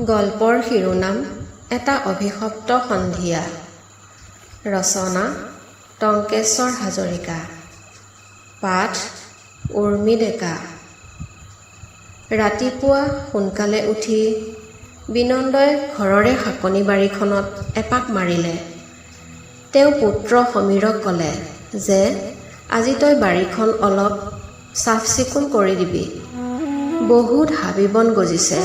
গল্পৰ শিৰোনাম এটা অভিশপ্ত সন্ধিয়া। ৰচনা টংকেশ্বৰ হাজৰিকা। পাঠ উৰ্মি ডেকা। ৰাতিপুৱা সোনকালে উঠি বিনন্দই ঘৰৰে শাকনি বাৰীখনত এপাক মাৰিলে। তেওঁ পুত্ৰ সমীৰক ক'লে যে আজি তই বাৰীখন অলপ চাফ চিকুণ কৰি দিবি। বহুত হাবি বন গজিছে,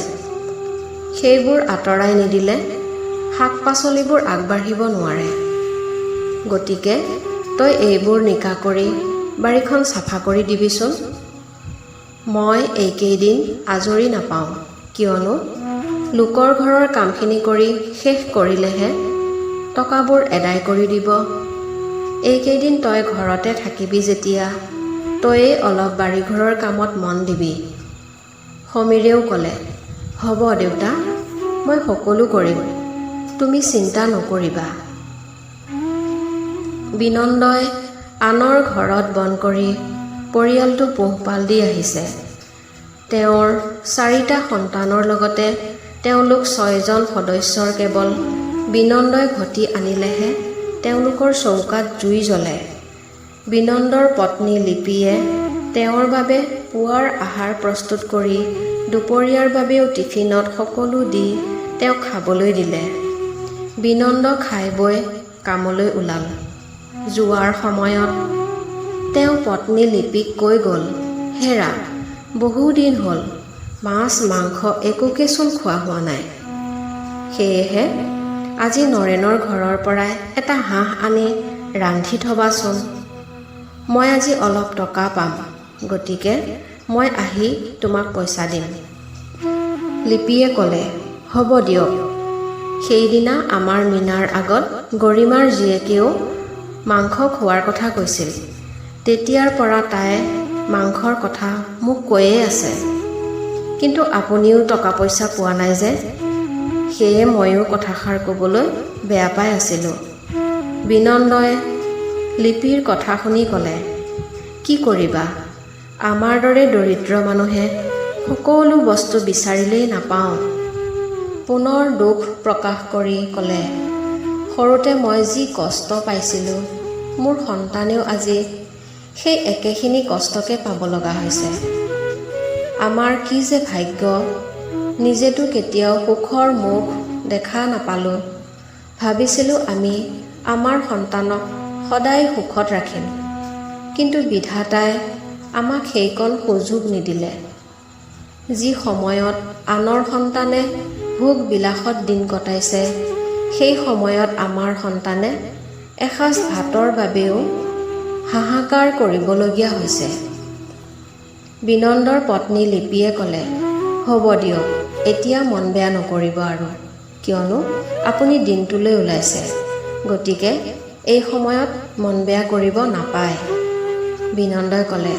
সেইবোৰ আঁতৰাই নিদিলে শাক পাচলিবোৰ আগবাঢ়িব নোৱাৰে। গতিকে তই এইবোৰ নিকা কৰি বাৰীখন চাফা কৰি দিবিচোন। মই এইকেইদিন আজৰি নাপাওঁ, কিয়নো লোকৰ ঘৰৰ কামখিনি কৰি শেষ কৰিলেহে টকাবোৰ এদায় কৰি দিব। এইকেইদিন তই ঘৰতে থাকিবি যেতিয়া তয়েই অলপ বাৰীঘৰৰ কামত মন দিবি। সমীৰেও ক'লে, হ'ব দেউতা, মই সকলো কৰিম, তুমি চিন্তা নকৰিবা। বিনন্দই আনৰ ঘৰত বন কৰি পৰিয়ালটো পোহপাল দি আহিছে। তেওঁৰ 4টা সন্তানৰ লগতে তেওঁলোক 6জন সদস্যৰ কেৱল বিনন্দই ঘটি আনিলেহে তেওঁলোকৰ চৌকাত জুই জ্বলে। বিনন্দৰ পত্নী লিপিয়ে তেওঁৰ বাবে পুৱাৰ আহাৰ প্ৰস্তুত কৰি দুপৰীয়াৰ বাবেও টিফিনত সকলো দি তেওঁক খাবলৈ দিলে। বিনন্দ খাই বৈ কামলৈ ওলাল। যোৱাৰ সময়ত তেওঁ পত্নী লিপিক কৈ গ'ল, হেৰা, বহুদিন হ'ল মাছ মাংস একোকেচোন খোৱা হোৱা নাই। সেয়েহে আজি নৰেনৰ ঘৰৰ পৰাই এটা হাঁহ আনি ৰান্ধি থবাচোন। মই আজি অলপ টকা পাম, গতিকে মই আহি তোমাক পইচা দিম। লিপিয়ে ক'লে, হ'ব দিয়ক। সেইদিনা আমাৰ মীনাৰ আগত গৰিমাৰ জীয়েকেও মাংস খোৱাৰ কথা কৈছিল। তেতিয়াৰ পৰা তাই মাংসৰ কথা মোক কৈয়ে আছে। কিন্তু আপুনিও টকা পইচা পোৱা নাই যে, সেয়ে ময়ো কথাষাৰ ক'বলৈ বেয়া পাই আছিলোঁ। বিনন্দই লিপিৰ কথা শুনি ক'লে, কি কৰিবা, আমাৰ দৰে দৰিদ্ৰ মানুহে সকলো বস্তু বিচাৰিলেই নাপাওঁ। পুনৰ দুখ প্ৰকাশ কৰি ক'লে, সৰুতে মই যি কষ্ট পাইছিলোঁ, মোৰ সন্তানেও আজি সেই একেখিনি কষ্টকে পাব লগা হৈছে। আমাৰ কি যে ভাগ্য, নিজেতো কেতিয়াও সুখৰ মুখ দেখা নাপালোঁ। ভাবিছিলোঁ আমি আমাৰ সন্তানক সদায় সুখত ৰাখিম, কিন্তু বিধাতাই আমাক সেইকণ সুযোগ নিদিলে। যি সময়ত আনৰ সন্তানে ভোগ বিলাসত দিন কটাইছে, সেই সময়ত আমাৰ সন্তানে এসাঁজ ভাতৰ বাবেও হাহাকাৰ কৰিবলগীয়া হৈছে। বিনন্দৰ পত্নী লিপিয়ে ক'লে, হ'ব দিয়ক, এতিয়া মন বেয়া নকৰিব আৰু, কিয়নো আপুনি দিনটোলৈ ওলাইছে, গতিকে এই সময়ত মন বেয়া কৰিব নাপায়। বিনন্দই ক'লে,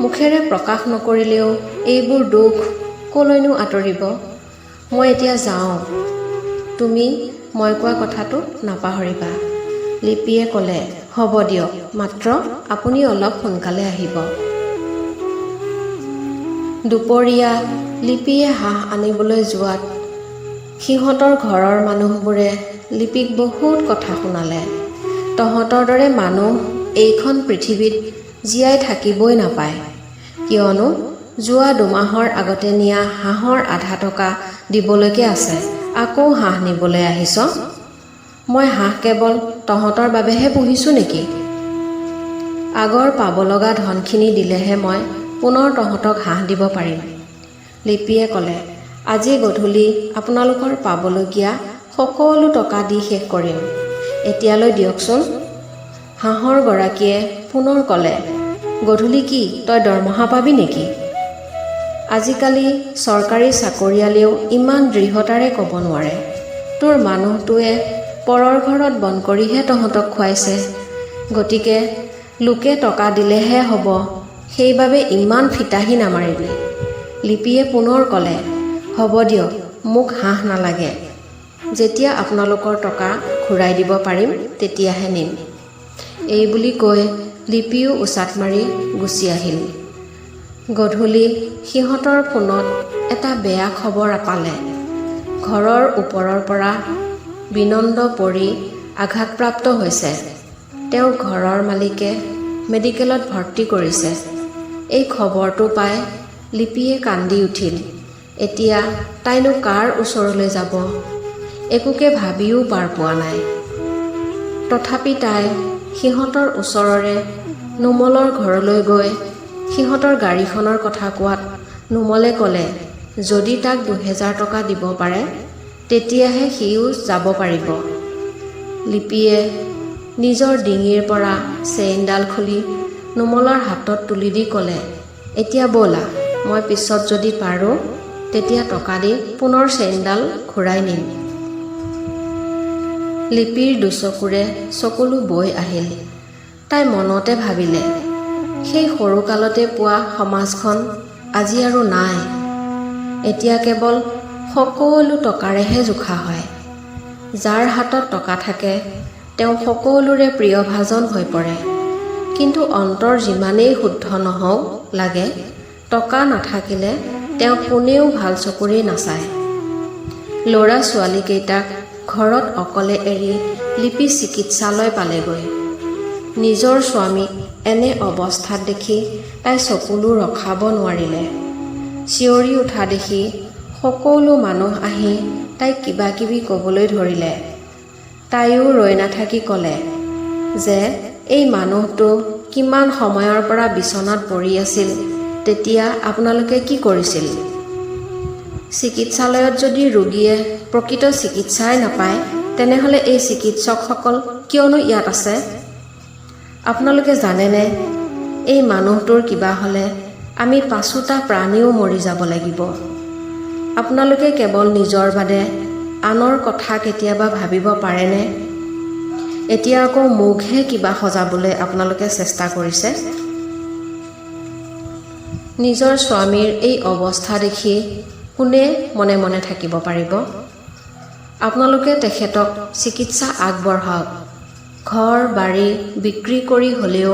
মুখেৰে প্ৰকাশ নকৰিলেও এইবোৰ দুখ কলৈনো আঁতৰিব। মই এতিয়া যাওঁ, তুমি মই কোৱা কথাটো নাপাহৰিবা। লিপিয়ে ক'লে, হ'ব দিয়ক, মাত্ৰ আপুনি অলপ সোনকালে আহিব। দুপৰীয়া লিপিয়ে হাঁহ আনিবলৈ যোৱাত সিহঁতৰ ঘৰৰ মানুহবোৰে লিপিক বহুত কথা শুনালে। তহঁতৰ দৰে মানুহ এইখন পৃথিৱীত জীয়াই থাকিবই নাপায়, কিয়নো যোৱা 2 মাহৰ আগতে নিয়া হাঁহৰ আধা টকা দিবলৈকে আছে, আকৌ হাঁহ নিবলৈ আহিছ। মই হাঁহ কেৱল তহঁতৰ বাবেহে পুহিছোঁ নেকি? আগৰ পাব লগা ধনখিনি দিলেহে মই পুনৰ তহঁতক হাঁহ দিব পাৰিম। লিপিয়ে ক'লে, আজি গধূলি আপোনালোকৰ পাবলগীয়া সকলো টকা দি শেষ কৰিম, এতিয়ালৈ দিয়কচোন। হাঁহৰ গৰাকীয়ে পুনৰ ক'লে, গধূলি কি তই দৰমহা পাবি নেকি? আজিকালি চৰকাৰী চাকৰিয়ালেও ইমান দৃঢ়তাৰে ক'ব নোৱাৰে, তোৰ মানুহটোৱে পৰৰ ঘৰত বন কৰিহে তহঁতক খুৱাইছে, গতিকে লোকে টকা দিলেহে হ'ব, সেইবাবে ইমান ফিতাহী নামাৰিবি। লিপিয়ে পুনৰ ক'লে, হ'ব দিয়ক, মোক হাঁহ নালাগে, যেতিয়া আপোনালোকৰ টকা ঘূৰাই দিব পাৰিম তেতিয়াহে নিম। এই বুলি কৈ লিপিও উচাত মাৰি গুচি আহিল। গধূলি সিহঁতৰ ফোনত এটা বেয়া খবৰ পালে। ঘৰৰ ওপৰৰ পৰা বিনন্দ পৰি আঘাতপ্ৰাপ্ত হৈছে। তেওঁক ঘৰৰ মালিকে মেডিকেলত ভৰ্তি কৰিছে। এই খবৰটো পাই লিপিয়ে কান্দি উঠিল। এতিয়া তাইনো কাৰ ওচৰলৈ যাব, একোকে ভাবিও পাৰ পোৱা নাই। তথাপি তাই সিহঁতৰ ওচৰৰে নুমলৰ ঘৰলৈ গৈ সিহঁতৰ গাড়ীখনৰ কথা কোৱাত নুমলে ক'লে যদি তাক 2000 টকা দিব পাৰে তেতিয়াহে সিও যাব পাৰিব। লিপিয়ে নিজৰ ডিঙিৰ পৰা চেইনডাল খুলি নুমলৰ হাতত তুলি দি ক'লে, এতিয়া ব'লা, মই পিছত যদি পাৰোঁ তেতিয়া টকা দি পুনৰ চেইনডাল ঘূৰাই নিম। লিপিৰ দুচকুৰে চকুলো বৈ আহিল। তাই মনতে ভাবিলে, সেই সৰুকালতে পোৱা সমাজখন আজি আৰু নাই। এতিয়া কেৱল সকলো টকাৰেহে জোখা হয়। যাৰ হাতত টকা থাকে তেওঁ সকলোৰে প্ৰিয়ভাজন হৈ পৰে। কিন্তু অন্তৰ যিমানেই শুদ্ধ নহওক লাগে, টকা নাথাকিলে তেওঁ কোনেও ভাল চকুৰে নাচায়। ল'ৰা ছোৱালীকেইটাক ঘৰত অকলে এৰি লিপি চিকিৎসালয় পালেগৈ। নিজৰ স্বামীক এনে অৱস্থাত দেখি তাই চকুলো ৰখাব নোৱাৰিলে। চিঞৰি উঠা দেখি সকলো মানুহ আহি তাইক কিবা কিবি ক'বলৈ ধৰিলে। তাইও ৰৈ নাথাকি ক'লে যে এই মানুহটো কিমান সময়ৰ পৰা বিচনাত পৰি আছিল, তেতিয়া আপোনালোকে কি কৰিছিল? চিকিৎসালয়ত যদি ৰোগীয়ে প্ৰকৃত চিকিৎসাই নাপায় তেনেহ'লে এই চিকিৎসকসকল কিয়নো ইয়াত আছে? আপোনালোকে জানেনে, এই মানুহটোৰ কিবা হ'লে আমি 5টা প্ৰাণীও মৰি যাব লাগিব। আপোনালোকে কেৱল নিজৰ বাদে আনৰ কথা কেতিয়াবা ভাবিব পাৰেনে? এতিয়া আকৌ মুখহে কিবা সজাবলৈ আপোনালোকে চেষ্টা কৰিছে। নিজৰ স্বামীৰ এই অৱস্থা দেখি কোনে মনে মনে থাকিব পাৰিব? আপোনালোকে তেখেতক চিকিৎসা আগবঢ়াওক। ঘৰ বাৰী বিক্ৰী কৰি হ'লেও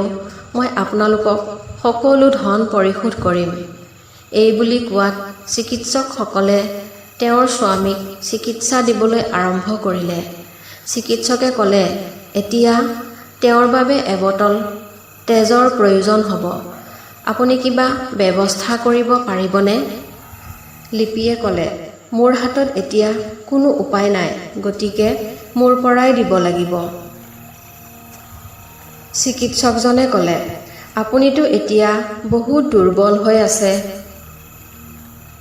মই আপোনালোকক সকলো ধন পৰিশোধ কৰিম। এই বুলি কোৱাত চিকিৎসকসকলে তেওঁৰ স্বামীক চিকিৎসা দিবলৈ আৰম্ভ কৰিলে। চিকিৎসকে ক'লে, এতিয়া তেওঁৰ বাবে এবটল তেজৰ প্ৰয়োজন হ'ব। আপুনি কিবা ব্যৱস্থা কৰিব পাৰিবনে? লিপিয়ে ক'লে, মোৰ হাতত এতিয়া কোনো উপায় নাই, গতিকে মোৰ পৰাই দিব লাগিব। চিকিৎসকজনে ক'লে, আপুনিতো এতিয়া বহুত দুৰ্বল হৈ আছে,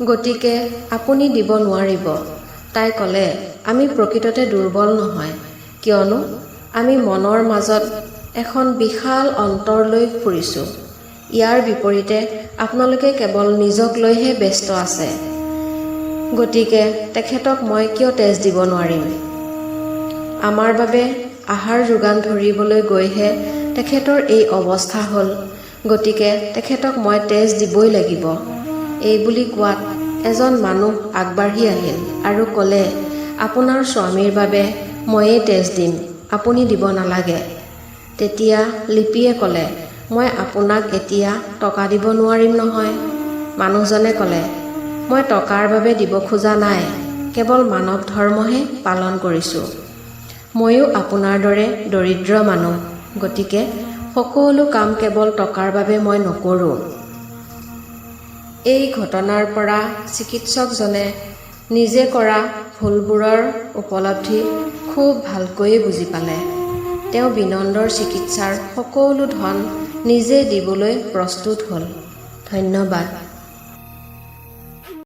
গতিকে আপুনি দিব নোৱাৰিব। তাই ক'লে, আমি প্ৰকৃততে দুৰ্বল নহয়, কিয়নো আমি মনৰ মাজত এখন বিশাল অন্তৰ লৈ ফুৰিছোঁ। ইয়াৰ বিপৰীতে আপোনালোকে কেৱল নিজক লৈহে ব্যস্ত আছে। গতিকে তেখেতক মই কিয় তেজ দিব নোৱাৰিম? আমাৰ বাবে আহাৰ যোগান ধৰিবলৈ গৈহে তেখেতৰ এই অৱস্থা হ'ল, গতিকে তেখেতক মই তেজ দিবই লাগিব। এই বুলি কোৱাত এজন মানুহ আগবাঢ়ি আহিল আৰু ক'লে, আপোনাৰ স্বামীৰ বাবে ময়েই তেজ দিম, আপুনি দিব নালাগে। তেতিয়া লিপিয়ে ক'লে, মই আপোনাক এতিয়া টকা দিব নোৱাৰিম নহয়। মানুহজনে ক'লে, মই টকাৰ বাবে দিব খোজা নাই, কেৱল মানৱ ধৰ্মহে পালন কৰিছোঁ। ময়ো আপোনাৰ দৰে দৰিদ্ৰ মানুহ, গতিকে সকলো কাম কেৱল টকাৰ বাবে মই নকৰোঁ। এই ঘটনাৰ পৰা চিকিৎসকজনে নিজে কৰা ভুলবোৰৰ উপলব্ধি খুব ভালকৈয়ে বুজি পালে। তেওঁ বিনন্দৰ চিকিৎসাৰ সকলো ধন নিজে দিবলৈ প্ৰস্তুত হ'ল। ধন্যবাদ।